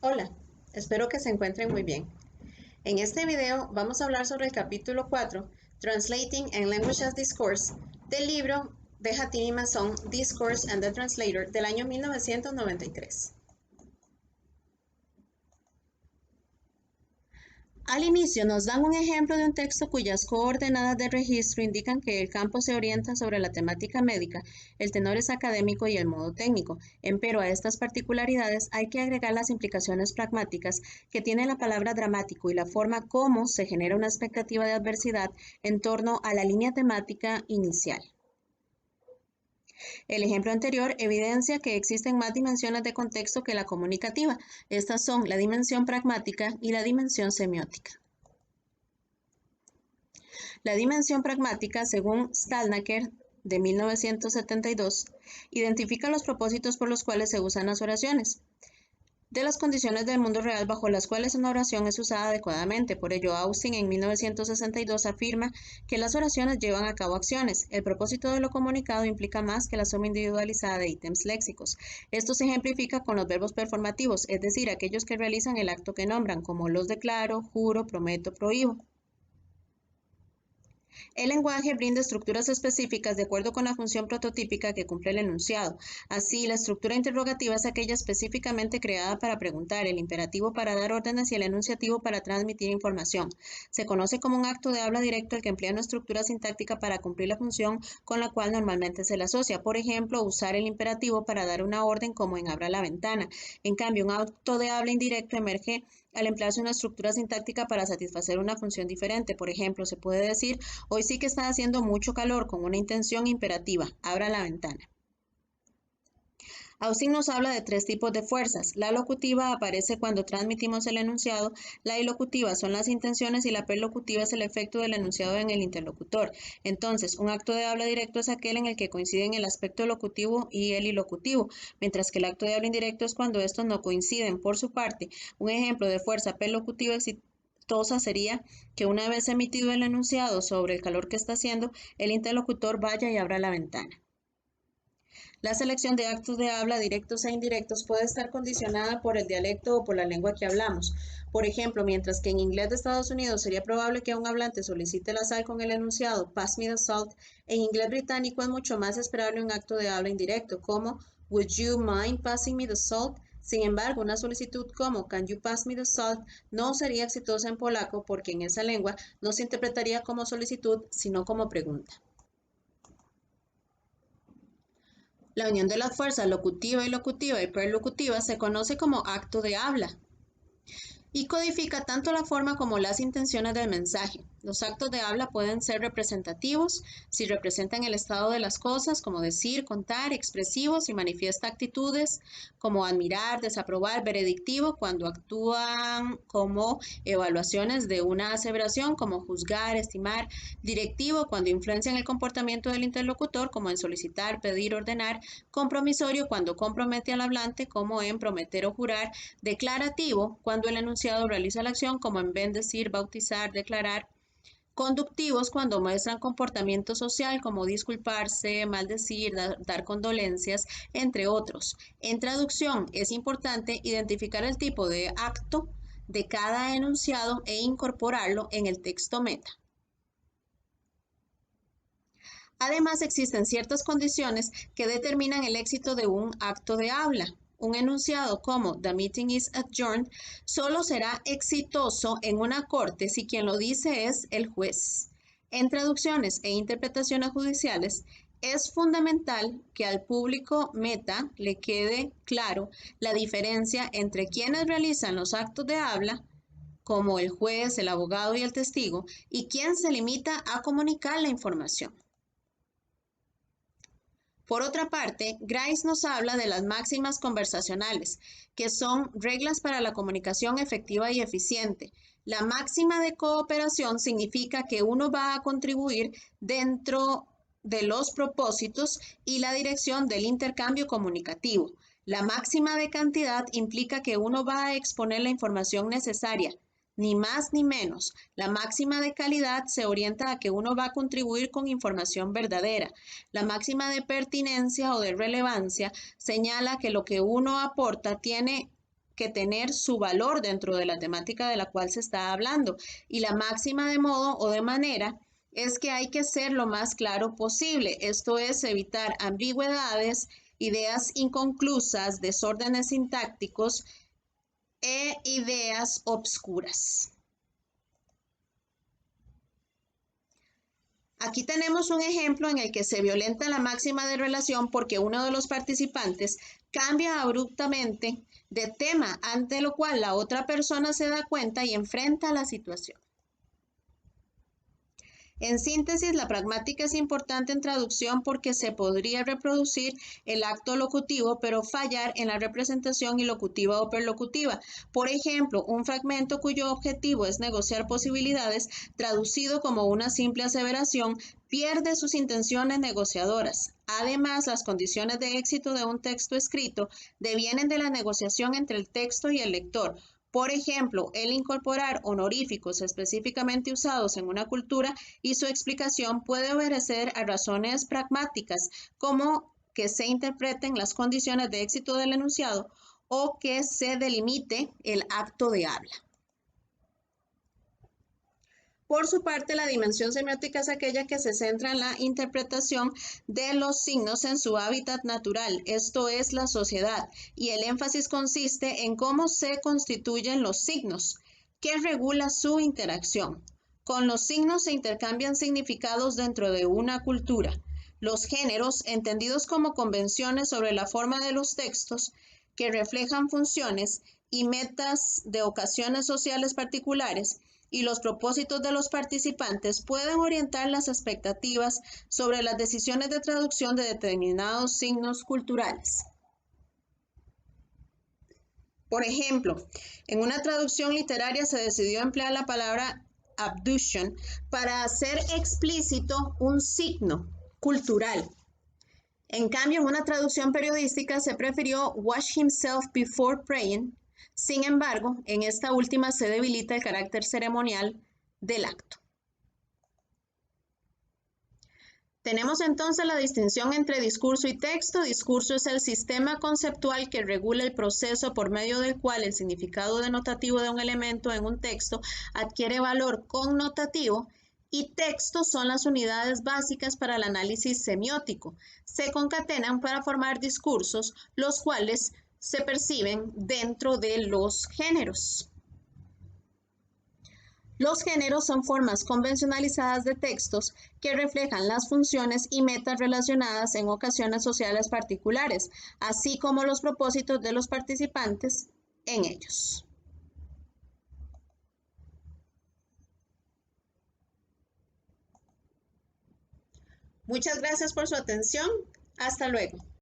Hola, espero que se encuentren muy bien. En este video vamos a hablar sobre el capítulo 4, Translating and Language as Discourse, del libro de Hatimi Mason, Discourse and the Translator, del año 1993. Al inicio nos dan un ejemplo de un texto cuyas coordenadas de registro indican que el campo se orienta sobre la temática médica, el tenor es académico y el modo técnico. Empero a estas particularidades hay que agregar las implicaciones pragmáticas que tiene la palabra dramático y la forma como se genera una expectativa de adversidad en torno a la línea temática inicial. El ejemplo anterior evidencia que existen más dimensiones de contexto que la comunicativa. Estas son la dimensión pragmática y la dimensión semiótica. La dimensión pragmática, según Stalnaker, de 1972, identifica los propósitos por los cuales se usan las oraciones, de las condiciones del mundo real bajo las cuales una oración es usada adecuadamente. Por ello, Austin en 1962 afirma que las oraciones llevan a cabo acciones. El propósito de lo comunicado implica más que la suma individualizada de ítems léxicos. Esto se ejemplifica con los verbos performativos, es decir, aquellos que realizan el acto que nombran, como los declaro, juro, prometo, prohíbo. El lenguaje brinda estructuras específicas de acuerdo con la función prototípica que cumple el enunciado. Así, la estructura interrogativa es aquella específicamente creada para preguntar, el imperativo para dar órdenes y el enunciativo para transmitir información. Se conoce como un acto de habla directo el que emplea una estructura sintáctica para cumplir la función con la cual normalmente se le asocia. Por ejemplo, usar el imperativo para dar una orden como en abra la ventana. En cambio, un acto de habla indirecto emerge al emplearse una estructura sintáctica para satisfacer una función diferente. Por ejemplo, se puede decir: hoy sí que está haciendo mucho calor, con una intención imperativa, abra la ventana. Austin nos habla de tres tipos de fuerzas. La locutiva aparece cuando transmitimos el enunciado, la ilocutiva son las intenciones y la perlocutiva es el efecto del enunciado en el interlocutor. Entonces, un acto de habla directo es aquel en el que coinciden el aspecto locutivo y el ilocutivo, mientras que el acto de habla indirecto es cuando estos no coinciden. Por su parte, un ejemplo de fuerza perlocutiva exitosa sería que una vez emitido el enunciado sobre el calor que está haciendo, el interlocutor vaya y abra la ventana. La selección de actos de habla directos e indirectos puede estar condicionada por el dialecto o por la lengua que hablamos. Por ejemplo, mientras que en inglés de Estados Unidos sería probable que un hablante solicite la sal con el enunciado "pass me the salt", en inglés británico es mucho más esperable un acto de habla indirecto como "would you mind passing me the salt?". Sin embargo, una solicitud como "can you pass me the salt" no sería exitosa en polaco porque en esa lengua no se interpretaría como solicitud, sino como pregunta. La unión de las fuerzas locutiva y perlocutiva se conoce como acto de habla y codifica tanto la forma como las intenciones del mensaje. Los actos de habla pueden ser representativos si representan el estado de las cosas, como decir, contar; expresivos si manifiesta actitudes como admirar, desaprobar; veredictivo cuando actúan como evaluaciones de una aseveración, como juzgar, estimar; directivo cuando influencian el comportamiento del interlocutor, como en solicitar, pedir, ordenar; compromisorio cuando compromete al hablante, como en prometer o jurar; declarativo cuando el enunciado realiza la acción, como en bendecir, bautizar, declarar; conductivos cuando muestran comportamiento social, como disculparse, maldecir, dar condolencias, entre otros. En traducción, es importante identificar el tipo de acto de cada enunciado e incorporarlo en el texto meta. Además, existen ciertas condiciones que determinan el éxito de un acto de habla. Un enunciado como "the meeting is adjourned" solo será exitoso en una corte si quien lo dice es el juez. En traducciones e interpretaciones judiciales, es fundamental que al público meta le quede claro la diferencia entre quienes realizan los actos de habla, como el juez, el abogado y el testigo, y quien se limita a comunicar la información. Por otra parte, Grice nos habla de las máximas conversacionales, que son reglas para la comunicación efectiva y eficiente. La máxima de cooperación significa que uno va a contribuir dentro de los propósitos y la dirección del intercambio comunicativo. La máxima de cantidad implica que uno va a exponer la información necesaria, ni más ni menos. La máxima de calidad se orienta a que uno va a contribuir con información verdadera. La máxima de pertinencia o de relevancia señala que lo que uno aporta tiene que tener su valor dentro de la temática de la cual se está hablando. Y la máxima de modo o de manera es que hay que ser lo más claro posible. Esto es evitar ambigüedades, ideas inconclusas, desórdenes sintácticos e ideas obscuras. Aquí tenemos un ejemplo en el que se violenta la máxima de relación porque uno de los participantes cambia abruptamente de tema, ante lo cual la otra persona se da cuenta y enfrenta la situación. En síntesis, la pragmática es importante en traducción porque se podría reproducir el acto locutivo, pero fallar en la representación ilocutiva o perlocutiva. Por ejemplo, un fragmento cuyo objetivo es negociar posibilidades, traducido como una simple aseveración, pierde sus intenciones negociadoras. Además, las condiciones de éxito de un texto escrito devienen de la negociación entre el texto y el lector. Por ejemplo, el incorporar honoríficos específicamente usados en una cultura y su explicación puede obedecer a razones pragmáticas, como que se interpreten las condiciones de éxito del enunciado o que se delimite el acto de habla. Por su parte, la dimensión semiótica es aquella que se centra en la interpretación de los signos en su hábitat natural, esto es la sociedad, y el énfasis consiste en cómo se constituyen los signos, que regula su interacción. Con los signos se intercambian significados dentro de una cultura. Los géneros, entendidos como convenciones sobre la forma de los textos, que reflejan funciones y metas de ocasiones sociales particulares, y los propósitos de los participantes pueden orientar las expectativas sobre las decisiones de traducción de determinados signos culturales. Por ejemplo, en una traducción literaria se decidió emplear la palabra abduction para hacer explícito un signo cultural. En cambio, en una traducción periodística se prefirió wash himself before praying. Sin embargo, en esta última se debilita el carácter ceremonial del acto. Tenemos entonces la distinción entre discurso y texto. Discurso es el sistema conceptual que regula el proceso por medio del cual el significado denotativo de un elemento en un texto adquiere valor connotativo, y textos son las unidades básicas para el análisis semiótico. Se concatenan para formar discursos, los cuales se perciben dentro de los géneros. Los géneros son formas convencionalizadas de textos que reflejan las funciones y metas relacionadas en ocasiones sociales particulares, así como los propósitos de los participantes en ellos. Muchas gracias por su atención. Hasta luego.